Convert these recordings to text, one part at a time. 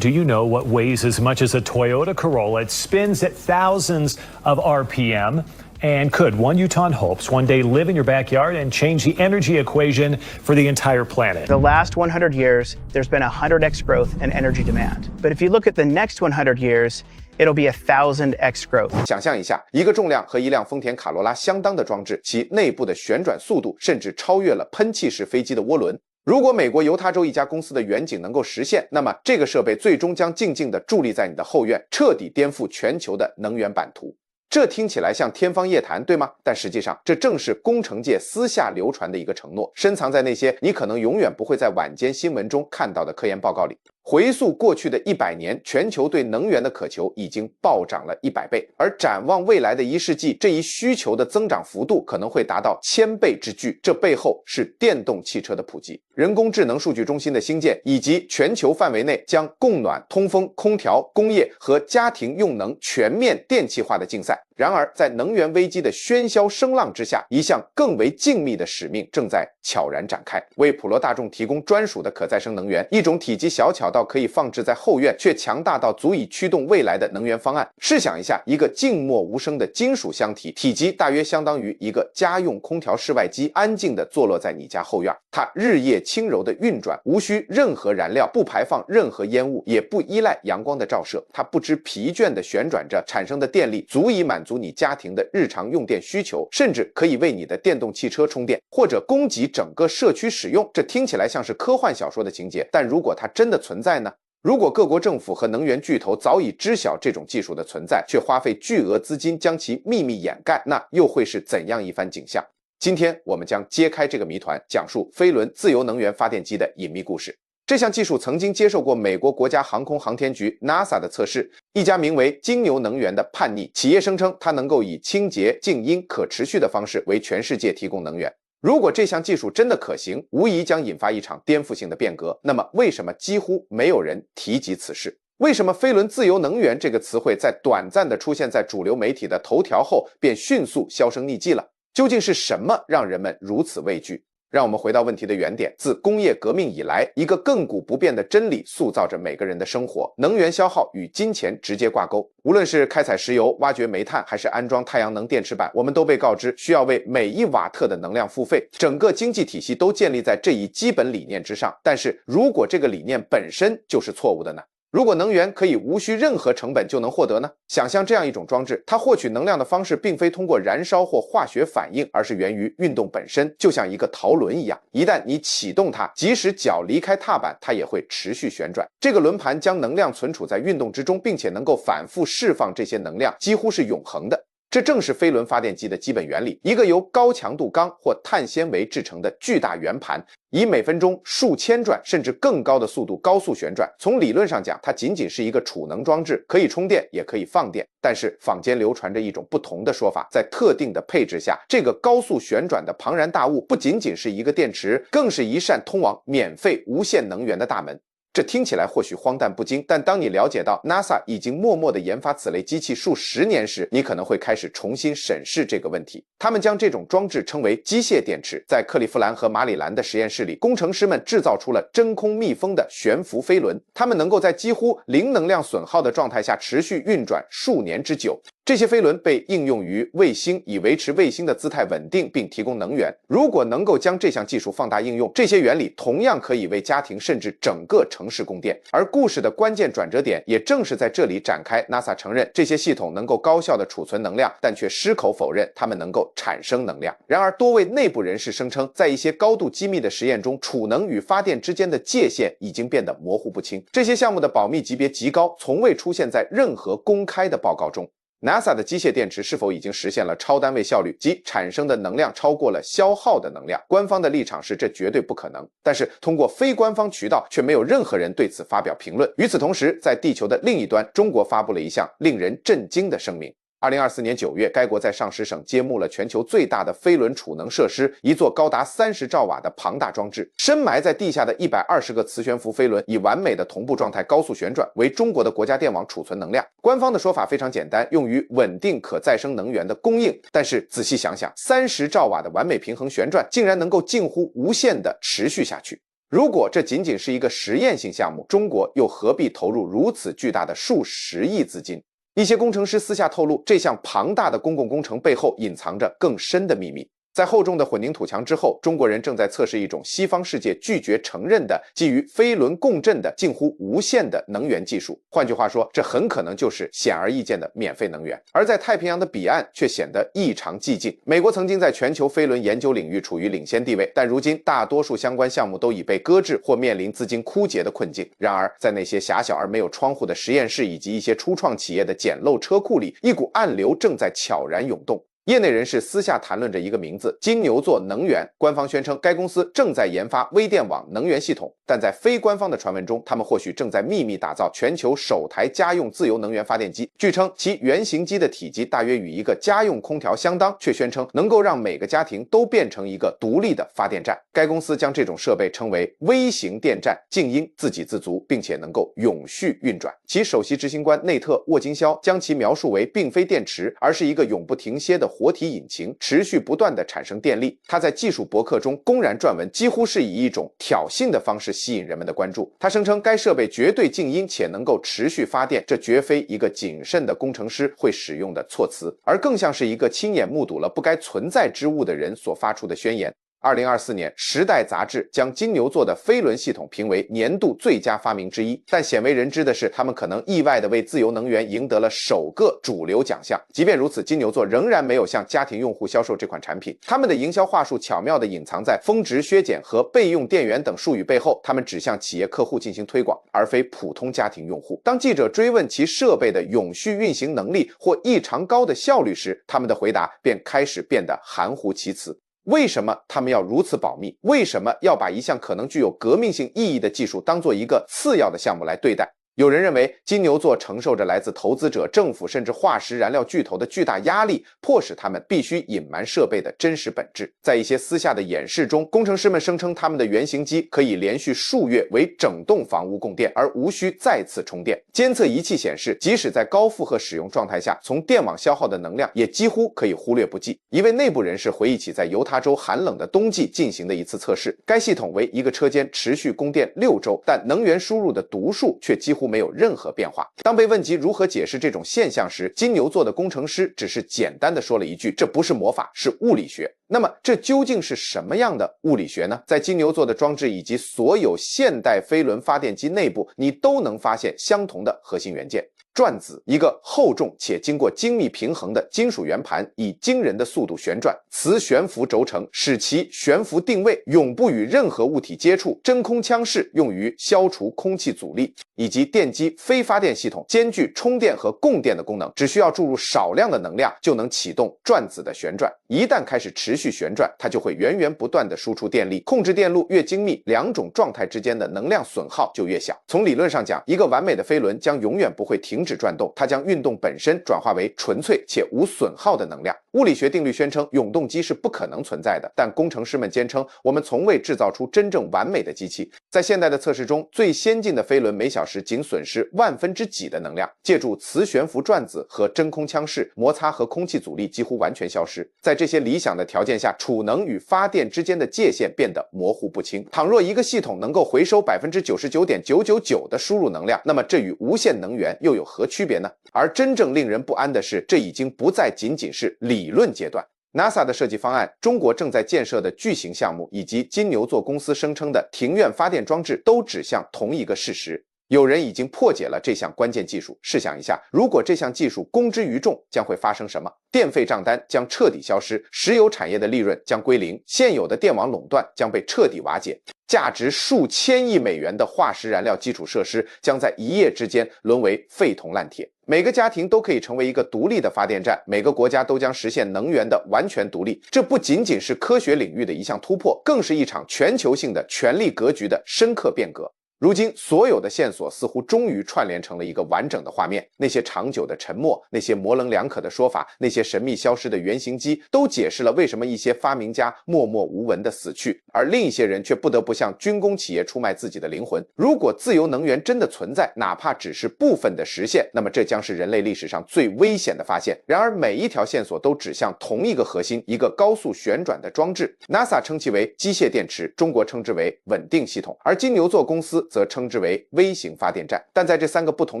Do you know what weighs as much as a Toyota Corolla? It spins at thousands of RPM. And could one Utah hopes one day live in your backyard and change the energy equation for the entire planet? The last 100 years, there's been 100x growth in energy demand. But if you look at the next 100 years, it'll be 1,000x growth. 想象一下，一个重量和一辆丰田卡罗拉相当的装置，其内部的旋转速度甚至超越了喷气式飞机的涡轮。如果美国犹他州一家公司的远景能够实现，那么这个设备最终将静静地伫立在你的后院，彻底颠覆全球的能源版图。这听起来像天方夜谭，对吗？但实际上，这正是工程界私下流传的一个承诺，深藏在那些你可能永远不会在晚间新闻中看到的科研报告里。回溯过去的100年，全球对能源的渴求已经暴涨了100倍，而展望未来的1世纪，这一需求的增长幅度可能会达到1000倍之巨。这背后是电动汽车的普及、人工智能数据中心的兴建，以及全球范围内将供暖、通风、空调、工业和家庭用能全面电气化的竞赛。然而，在能源危机的喧嚣声浪之下，一项更为静谧的使命正在悄然展开，为普罗大众提供专属的可再生能源，一种体积小巧到可以放置在后院，却强大到足以驱动未来的能源方案。试想一下，一个静默无声的金属箱体，体积大约相当于一个家用空调室外机，安静地坐落在你家后院。它日夜轻柔地运转，无需任何燃料，不排放任何烟雾，也不依赖阳光的照射。它不知疲倦地旋转着，产生的电力足以满足你家庭的日常用电需求，甚至可以为你的电动汽车充电，或者供给整个社区使用。这听起来像是科幻小说的情节，但如果它真的存在呢？如果各国政府和能源巨头早已知晓这种技术的存在，却花费巨额资金将其秘密掩盖，那又会是怎样一番景象？今天我们将揭开这个谜团，讲述飞轮自由能源发电机的隐秘故事。这项技术曾经接受过美国国家航空航天局 NASA 的测试，一家名为金牛能源的叛逆企业声称，它能够以清洁、静音、可持续的方式为全世界提供能源。如果这项技术真的可行，无疑将引发一场颠覆性的变革。那么为什么几乎没有人提及此事？为什么飞轮自由能源这个词汇在短暂地出现在主流媒体的头条后便迅速销声匿迹了？究竟是什么让人们如此畏惧？让我们回到问题的原点，自工业革命以来，一个亘古不变的真理塑造着每个人的生活：能源消耗与金钱直接挂钩。无论是开采石油、挖掘煤炭，还是安装太阳能电池板，我们都被告知需要为每1瓦特的能量付费。整个经济体系都建立在这一基本理念之上。但是，如果这个理念本身就是错误的呢？如果能源可以无需任何成本就能获得呢？想象这样一种装置，它获取能量的方式并非通过燃烧或化学反应，而是源于运动本身，就像一个陶轮一样。一旦你启动它，即使脚离开踏板，它也会持续旋转。这个轮盘将能量存储在运动之中，并且能够反复释放这些能量，几乎是永恒的。这正是飞轮发电机的基本原理，一个由高强度钢或碳纤维制成的巨大圆盘，以每分钟数千转甚至更高的速度高速旋转。从理论上讲，它仅仅是一个储能装置，可以充电也可以放电。但是坊间流传着一种不同的说法，在特定的配置下，这个高速旋转的庞然大物不仅仅是一个电池，更是一扇通往免费无限能源的大门。这听起来或许荒诞不经，但当你了解到 NASA 已经默默地研发此类机器数10年时，你可能会开始重新审视这个问题。他们将这种装置称为机械电池。在克利夫兰和马里兰的实验室里，工程师们制造出了真空密封的悬浮飞轮，它们能够在几乎零能量损耗的状态下持续运转数年之久。这些飞轮被应用于卫星，以维持卫星的姿态稳定并提供能源。如果能够将这项技术放大应用，这些原理同样可以为家庭甚至整个城市供电。而故事的关键转折点也正是在这里展开。 NASA 承认这些系统能够高效地储存能量，但却矢口否认它们能够产生能量。然而，多位内部人士声称，在一些高度机密的实验中，储能与发电之间的界限已经变得模糊不清。这些项目的保密级别极高，从未出现在任何公开的报告中。 NASA 的机械电池是否已经实现了超单位效率，即产生的能量超过了消耗的能量？官方的立场是这绝对不可能，但是通过非官方渠道，却没有任何人对此发表评论。与此同时，在地球的另一端，中国发布了一项令人震惊的声明。 2024年9月，该国在上石省揭幕了全球最大的飞轮储能设施，一座高达30兆瓦的庞大装置。深埋在地下的120个磁悬浮飞轮以完美的同步状态高速旋转，为中国的国家电网储存能量。官方的说法非常简单，用于稳定可再生能源的供应。但是仔细想想，30兆瓦的完美平衡旋转，竟然能够近乎无限地持续下去。如果这仅仅是一个实验性项目，中国又何必投入如此巨大的数十亿资金？一些工程师私下透露，这项庞大的公共工程背后隐藏着更深的秘密。在厚重的混凝土墙之后，中国人正在测试一种西方世界拒绝承认的基于飞轮共振的近乎无限的能源技术。换句话说，这很可能就是显而易见的免费能源。而在太平洋的彼岸却显得异常寂静。美国曾经在全球飞轮研究领域处于领先地位，但如今大多数相关项目都已被搁置或面临资金枯竭的困境。然而，在那些狭小而没有窗户的实验室以及一些初创企业的简陋车库里，一股暗流正在悄然涌动。业内人士私下谈论着一个名字——金牛座能源。官方宣称该公司正在研发微电网能源系统，但在非官方的传闻中，他们或许正在秘密打造全球首台家用自由能源发电机。据称，其原型机的体积大约与一个家用空调相当，却宣称能够让每个家庭都变成一个独立的发电站。该公司将这种设备称为微型电站，静音、自给自足，并且能够永续运转。其首席执行官内特·沃金肖将其描述为并非电池，而是一个永不停歇的活体引擎，持续不断地产生电力。他在技术博客中公然撰文，几乎是以一种挑衅的方式吸引人们的关注。他声称该设备绝对静音且能够持续发电，这绝非一个谨慎的工程师会使用的措辞，而更像是一个亲眼目睹了不该存在之物的人所发出的宣言。2024年，《时代》杂志将金牛座的飞轮系统评为年度最佳发明之一，但鲜为人知的是，他们可能意外地为自由能源赢得了首个主流奖项。即便如此，金牛座仍然没有向家庭用户销售这款产品。他们的营销话术巧妙地隐藏在峰值削减和备用电源等术语背后，他们只向企业客户进行推广，而非普通家庭用户。当记者追问其设备的永续运行能力或异常高的效率时，他们的回答便开始变得含糊其辞。为什么他们要如此保密？为什么要把一项可能具有革命性意义的技术当做一个次要的项目来对待？有人认为，金牛座承受着来自投资者、政府甚至化石燃料巨头的巨大压力，迫使他们必须隐瞒设备的真实本质。在一些私下的演示中，工程师们声称他们的原型机可以连续数月为整栋房屋供电，而无需再次充电。监测仪器显示，即使在高负荷使用状态下，从电网消耗的能量也几乎可以忽略不计。一位内部人士回忆起在犹他州寒冷的冬季进行的一次测试，该系统为一个车间持续供电6周，但能源输入的读数却几乎没有任何变化。当被问及如何解释这种现象时，金牛座的工程师只是简单地说了一句：“这不是魔法，是物理学。”那么这究竟是什么样的物理学呢？在金牛座的装置以及所有现代飞轮发电机内部，你都能发现相同的核心元件。转子，一个厚重且经过精密平衡的金属圆盘，以惊人的速度旋转，磁悬浮轴承使其悬浮定位，永不与任何物体接触。真空腔室用于消除空气阻力，以及电机非发电系统兼具充电和供电的功能，只需要注入少量的能量就能启动转子的旋转。一旦开始持续旋转，它就会源源不断地输出电力。控制电路越精密，两种状态之间的能量损耗就越小。从理论上讲，一个完美的飞轮将永远不会停止转动，它将运动本身转化为纯粹且无损耗的能量。物理学定律宣称永动机是不可能存在的，但工程师们坚称我们从未制造出真正完美的机器。在现代的测试中，最先进的飞轮每小时仅损失万分之几的能量，借助磁悬浮转子和真空腔室，摩擦和空气阻力几乎完全消失。在这些理想的条件下，储能与发电之间的界限变得模糊不清。倘若一个系统能够回收 99.999% 的输入能量，那么这与无限能源又有何区别呢？而真正令人不安的是，这已经不再仅仅是理论阶段。NASA 的设计方案、中国正在建设的巨型项目以及金牛座公司声称的庭院发电装置都指向同一个事实：有人已经破解了这项关键技术。试想一下，如果这项技术公之于众，将会发生什么？电费账单将彻底消失，石油产业的利润将归零，现有的电网垄断将被彻底瓦解，价值数千亿美元的化石燃料基础设施将在一夜之间沦为废铜烂铁。每个家庭都可以成为一个独立的发电站，每个国家都将实现能源的完全独立。这不仅仅是科学领域的一项突破，更是一场全球性的权力格局的深刻变革。如今，所有的线索似乎终于串联成了一个完整的画面。那些长久的沉默，那些模棱两可的说法，那些神秘消失的原型机，都解释了为什么一些发明家默默无闻地死去，而另一些人却不得不向军工企业出卖自己的灵魂。如果自由能源真的存在，哪怕只是部分的实现，那么这将是人类历史上最危险的发现。然而，每一条线索都指向同一个核心，一个高速旋转的装置。NASA 称其为机械电池，中国称之为稳定系统，而金牛座公司则称之为微型发电站。但在这3个不同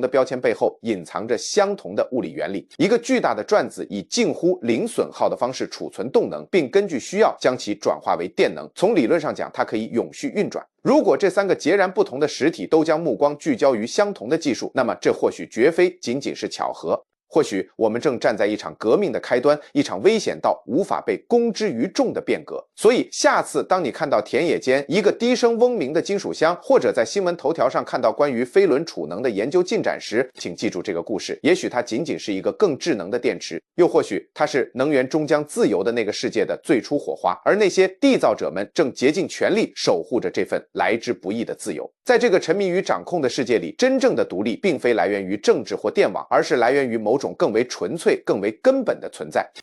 的标签背后，隐藏着相同的物理原理。一个巨大的转子以近乎零损耗的方式储存动能，并根据需要将其转化为电能。从理论上讲，它可以永续运转。如果这3个截然不同的实体都将目光聚焦于相同的技术，那么这或许绝非仅仅是巧合。或许我们正站在一场革命的开端，一场危险到无法被公之于众的变革。所以下次当你看到田野间一个低声嗡鸣的金属箱，或者在新闻头条上看到关于飞轮储能的研究进展时，请记住这个故事。也许它仅仅是一个更智能的电池，又或许它是能源终将自由的那个世界的最初火花，而那些缔造者们正竭尽全力守护着这份来之不易的自由。在这个沉迷于掌控的世界里，真正的独立并非来源于政治或电网，而是来源于某种更为纯粹、更为根本的存在。